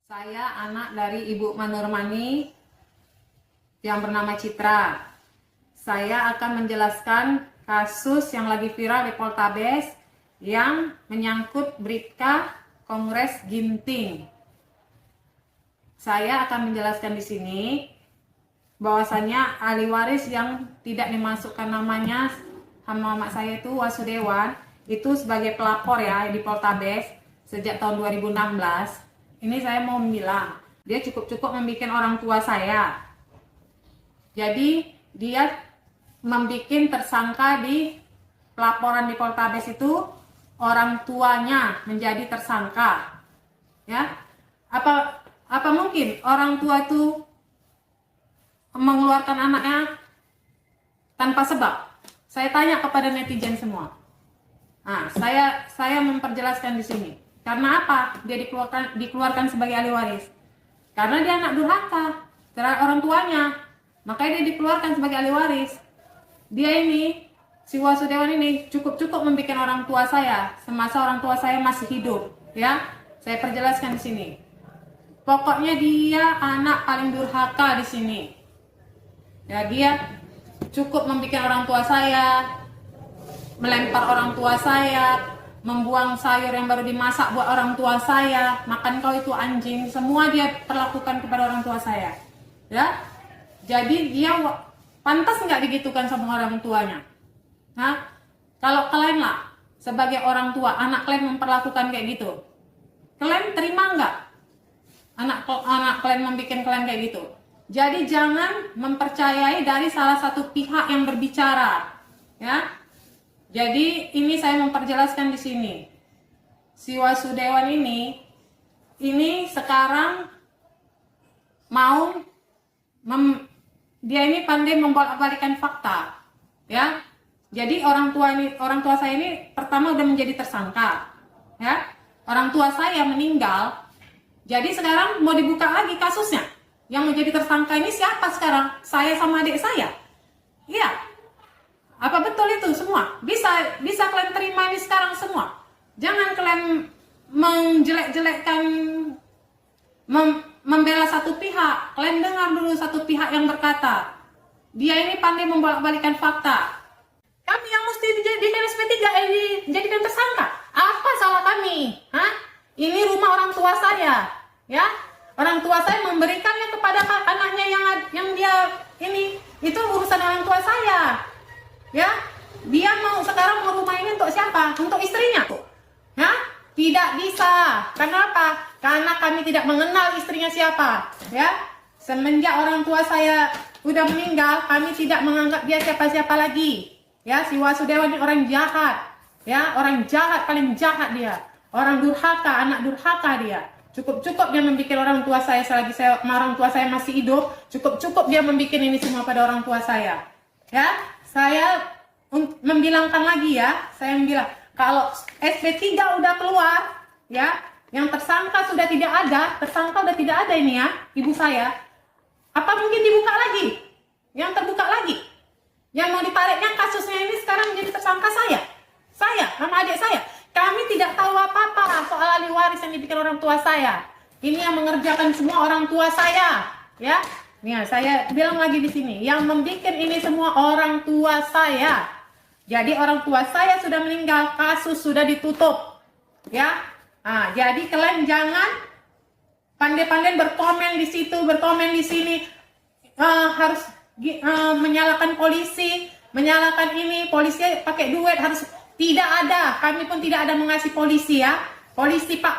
Saya anak dari Ibu Manurmani yang bernama Citra. Saya akan menjelaskan kasus yang lagi viral di Poltabes yang menyangkut Bribka Kongres Ginting. Saya akan menjelaskan di sini bahwasannya ahli waris yang tidak dimasukkan namanya sama mama saya itu Wasudewan itu sebagai pelapor ya di Poltabes sejak tahun 2016. Ini saya mau bilang, dia cukup membuat orang tua saya. Jadi dia membuat tersangka di pelaporan di Poltabes itu orang tuanya menjadi tersangka. Ya, apa mungkin orang tua itu mengeluarkan anaknya tanpa sebab? Saya tanya kepada netizen semua. Nah, saya memperjelaskan di sini. Karena apa? Dia dikeluarkan sebagai ahli waris. Karena dia anak durhaka terhadap orang tuanya. Makanya dia dikeluarkan sebagai ahli waris. Dia ini, si Wasudewan ini cukup membuat orang tua saya semasa orang tua saya masih hidup. Ya, saya perjelaskan di sini. Pokoknya dia anak paling durhaka di sini. Ya, dia cukup membuat orang tua saya, melempar orang tua saya, membuang sayur yang baru dimasak buat orang tua saya, makan kau itu anjing, semua dia perlakukan kepada orang tua saya. Ya, jadi dia pantas nggak digitukan sama orang tuanya? Nah, kalau kalian lah sebagai orang tua, anak kalian memperlakukan kayak gitu, kalian terima nggak? Anak kalian membuat kalian kayak gitu. Jadi jangan mempercayai dari salah satu pihak yang berbicara, ya. Jadi ini saya memperjelaskan di sini. Si Wasudewan ini sekarang mau dia ini pandai membolak-balikan fakta, ya. Jadi orang tua saya ini pertama udah menjadi tersangka, ya. Orang tua saya meninggal. Jadi sekarang mau dibuka lagi kasusnya. Yang menjadi tersangka ini siapa sekarang? Saya sama adik saya. Iya. Apa betul itu semua? Bisa kalian terima ini sekarang semua? Jangan kalian menjelek-jelekkan, membela satu pihak. Kalian dengar dulu satu pihak yang berkata, dia ini pandai membolak-balikan fakta. Kami yang mesti dijadikan SP3, dijadikan tersangka. Apa salah kami? Hah? Ini rumah orang tua saya, ya. Orang tua saya memberikannya kepada anaknya yang dia ini. Itu urusan orang tua saya. Ya, dia sekarang mau rumah ini untuk siapa? Untuk istrinya. Ya, tidak bisa. Kenapa? Karena kami tidak mengenal istrinya siapa. Ya, semenjak orang tua saya udah meninggal, kami tidak menganggap dia siapa-siapa lagi. Ya, si Wasudewan ini orang jahat. Ya, orang jahat, paling jahat dia. Orang durhaka, anak durhaka dia. Cukup dia membuat orang tua saya selagi orang tua saya masih hidup. Cukup dia membuat ini semua pada orang tua saya. Ya, saya membilangkan lagi ya, saya bilang kalau SP3 udah keluar, ya, yang tersangka sudah tidak ada, ini ya, ibu saya, apa mungkin dibuka lagi? Yang terbuka lagi? Yang mau ditariknya kasusnya ini sekarang menjadi tersangka saya sama adik saya. Kami tidak tahu apa-apa soal ahli waris yang dibikin orang tua saya. Ini yang mengerjakan semua orang tua saya, ya. Nih, saya bilang lagi di sini, yang membuat ini semua orang tua saya. Jadi orang tua saya sudah meninggal, kasus sudah ditutup, ya. Nah, jadi kalian jangan pandai-pandai berkomen di situ, berkomen di sini, harus menyalahkan polisi, menyalahkan ini, polisi pakai duit harus. Tidak ada, kami pun tidak ada mengasih polisi ya. Polisi Pak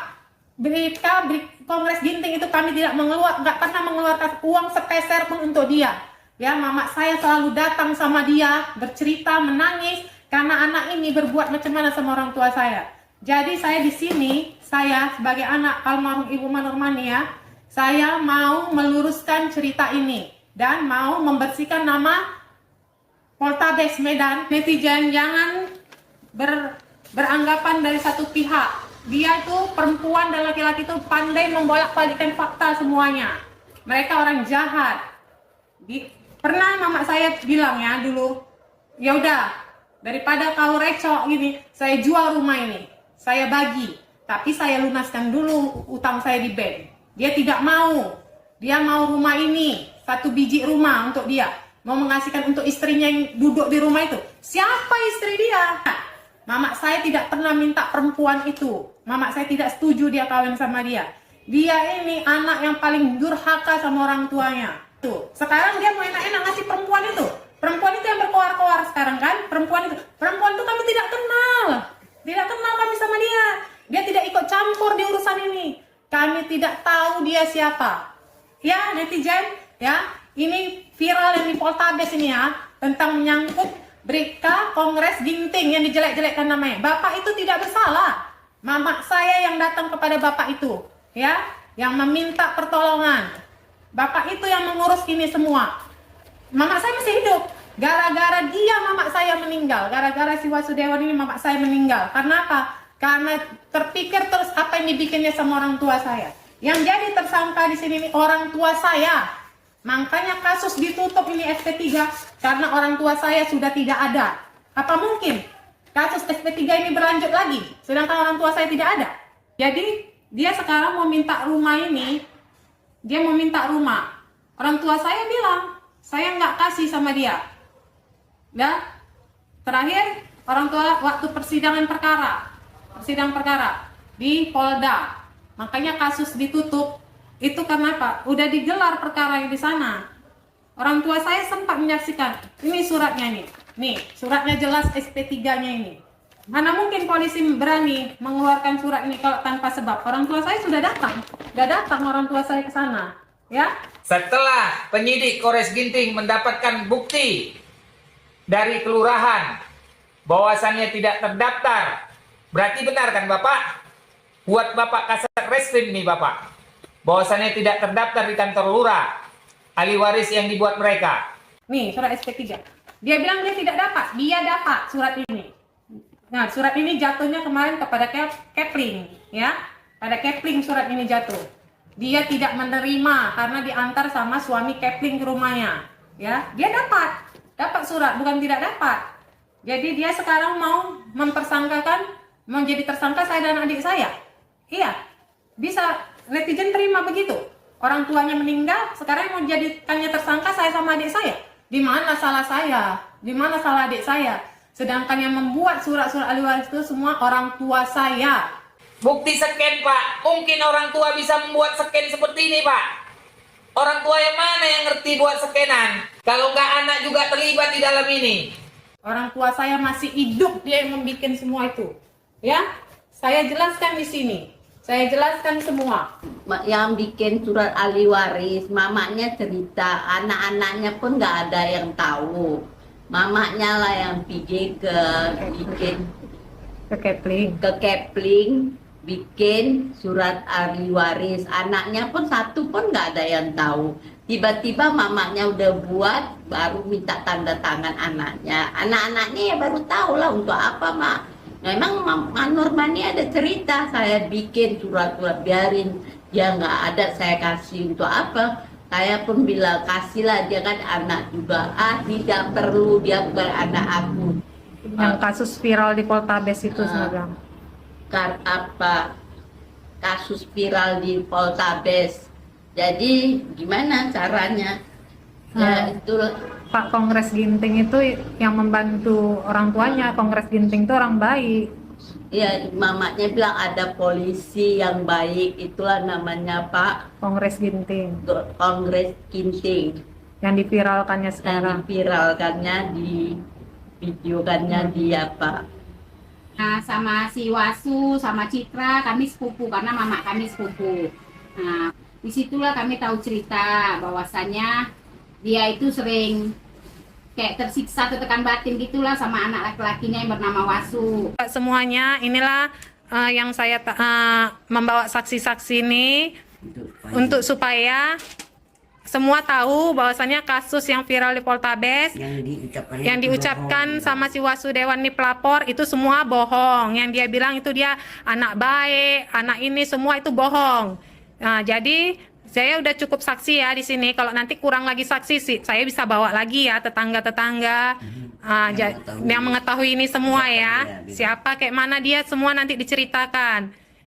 Bribka Kongres Ginting itu kami tidak nggak pernah mengeluarkan uang sepeser pun untuk dia. Ya, mama saya selalu datang sama dia, bercerita, menangis karena anak ini berbuat macam mana sama orang tua saya. Jadi saya di sini, saya sebagai anak almarhum Ibu Manurmani ya, saya mau meluruskan cerita ini dan mau membersihkan nama Poltabes Medan. Netizen jangan beranggapan dari satu pihak. Dia itu perempuan dan laki-laki itu pandai membolak-balikan fakta semuanya. Mereka orang jahat. Pernah mama saya bilang ya dulu, ya udah daripada kau recok gini, saya jual rumah ini, saya bagi, tapi saya lunaskan dulu utang saya di bank. Dia tidak mau. Dia mau rumah ini, 1 biji rumah untuk dia. Mau mengasihkan untuk istrinya yang duduk di rumah itu. Siapa istri dia? Mama saya tidak pernah minta perempuan itu. Mama saya tidak setuju dia kawin sama dia. Dia ini anak yang paling durhaka sama orang tuanya. Tuh, sekarang dia mau enak-enak ngasih perempuan itu. Perempuan itu yang berkoar-koar sekarang kan? Perempuan itu kami tidak kenal. Tidak kenal kami sama dia. Dia tidak ikut campur di urusan ini. Kami tidak tahu dia siapa. Ya, netizen, ya. Ini viral yang di Poltabes ini ya, tentang menyangkut berita Kongres Ginting yang dijelek-jelekkan namanya. Bapak itu tidak bersalah. Mama saya yang datang kepada bapak itu, ya, yang meminta pertolongan. Bapak itu yang mengurus ini semua. Mama saya masih hidup. Gara-gara dia mama saya meninggal. Gara-gara si Wasudewan ini mama saya meninggal. Karena apa? Karena terpikir terus apa yang dibikinnya sama orang tua saya. Yang jadi tersangka di sini nih orang tua saya. Makanya kasus ditutup ini SP3 karena orang tua saya sudah tidak ada. Apa mungkin kasus SP3 ini berlanjut lagi sedangkan orang tua saya tidak ada? Jadi dia sekarang mau minta rumah ini. Dia mau minta rumah. Orang tua saya bilang, saya nggak kasih sama dia. Ya, terakhir orang tua waktu persidangan perkara di Polda. Makanya kasus ditutup. Itu karena apa? Udah digelar perkara yang di sana. Orang tua saya sempat menyaksikan. Ini suratnya nih. Nih, suratnya jelas SP3-nya ini. Mana mungkin polisi berani mengeluarkan surat ini kalau tanpa sebab? Orang tua saya sudah datang. Sudah datang orang tua saya ke sana. Ya. Setelah penyidik Kores Ginting mendapatkan bukti dari kelurahan bahwasannya tidak terdaftar. Berarti benar kan Bapak? Buat Bapak Kasat Reskrim nih Bapak. Bahwasannya tidak terdaftar di kantor lurah ahli waris yang dibuat mereka. Nih surat SP3. Dia bilang dia tidak dapat, dia dapat surat ini. Nah surat ini jatuhnya kemarin kepada Kepling, ya. Pada Kepling surat ini jatuh. Dia tidak menerima karena diantar sama suami Kepling ke rumahnya, ya. Dia dapat surat, bukan tidak dapat. Jadi dia sekarang mau mempersangkakan, mau jadi tersangka saya dan adik saya. Iya, bisa. Netizen terima begitu. Orang tuanya meninggal, sekarang mau jadikannya tersangka saya sama adik saya. Di mana salah saya? Di mana salah adik saya? Sedangkan yang membuat surat-surat ahli waris itu semua orang tua saya. Bukti scan Pak. Mungkin orang tua bisa membuat scan seperti ini Pak. Orang tua yang mana yang ngerti buat scanan? Kalau nggak anak juga terlibat di dalam ini. Orang tua saya masih hidup, dia yang membuat semua itu. Ya, saya jelaskan di sini. Saya jelaskan semua. Yang bikin surat ahli waris, mamanya cerita, anak-anaknya pun nggak ada yang tahu. Mamanya lah yang bikin ke Kepling, bikin surat ahli waris. Anaknya pun satu pun nggak ada yang tahu. Tiba-tiba mamanya udah buat, baru minta tanda tangan anaknya. Anak-anaknya ya baru tahu lah untuk apa Mak. Memang Normani ada cerita, saya bikin surat-surat, biarin dia nggak ada, saya kasih untuk apa? Saya pun bilang kasihlah, dia kan anak juga. Tidak perlu, dia bukan anak aku. Yang kasus viral di Poltabes itu sekarang. Kasus viral di Poltabes. Jadi gimana caranya? Ya itu. Pak Kongres Ginting itu yang membantu orang tuanya. Kongres Ginting itu orang baik. Ya, mamanya bilang ada polisi yang baik, itulah namanya Pak Kongres Ginting. Kongres Ginting. Yang diviralkannya sekarang. Yang diviralkannya, di videokannya dia Pak. Nah, sama si Wasu, sama Citra, kami sepupu karena mama kami sepupu. Nah, disitulah kami tahu cerita bahwasannya dia itu sering kayak tersiksa, tertekan batin gitulah sama anak laki-lakinya yang bernama Wasu. Semuanya inilah yang saya membawa saksi-saksi ini untuk supaya semua tahu bahwasannya kasus yang viral di Poltabes yang diucapkan sama si Wasudewan ini pelapor itu semua bohong. Yang dia bilang itu dia anak baik, anak ini semua itu bohong. Nah, jadi saya udah cukup saksi ya di sini. Kalau nanti kurang lagi saksi sih, saya bisa bawa lagi ya tetangga-tetangga yang mengetahui ini semua ya. Siapa kayak mana dia semua nanti diceritakan.